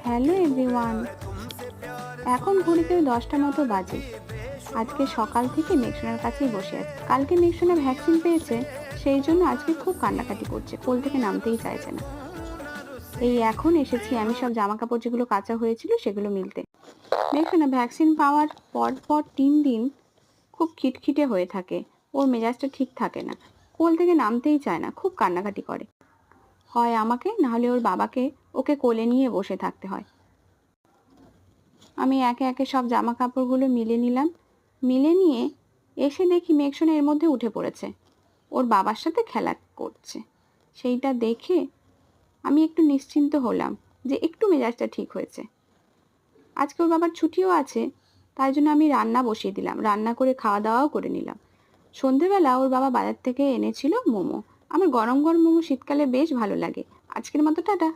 Hello everyone. এখন ঘড়িতে 10টা মতো বাজে। আজকে সকাল থেকে মেঘসোনার কাছেই বসে আছে। কালকে মেঘসোনা ভ্যাকসিন পেয়েছে, সেই জন্য আজকে খুব কান্নাকাটি করছে, কোল থেকে নামতেই চাইছে না। এই এখন এসেছি আমি সব জামা কাপড় যেগুলো কাঁচা হয়েছিল সেগুলো মিলতে। মেঘসোনা ভ্যাকসিন পাওয়ার পর পর 3 দিন খুব খিটখিটে হয়ে থাকে, ওর মেজাজটা ঠিক থাকে না, কোল থেকে নামতেই চায় না, খুব কান্নাকাটি করে। হয় আমাকে না হলে ওর বাবাকে ওকে কোলে নিয়ে বসে থাকতে হয়। আমি একে একে সব জামা কাপড়গুলো মিলে নিলাম। মিলে নিয়ে এসে দেখি মেঘসোনা এর মধ্যে উঠে পড়েছে, ওর বাবার সাথে খেলা করছে। সেইটা দেখে আমি একটু নিশ্চিন্ত হলাম যে একটু মেজাজটা ঠিক হয়েছে। আজকে ওর বাবার ছুটিও আছে, তাই জন্য আমি রান্না বসিয়ে দিলাম, রান্না করে খাওয়া দাওয়াও করে নিলাম। সন্ধেবেলা ওর বাবা বাজার থেকে এনেছিল মোমো। আমার গরম গরম মোমো শীতকালে বেশ ভালো লাগে। আজকের মতো টাটা।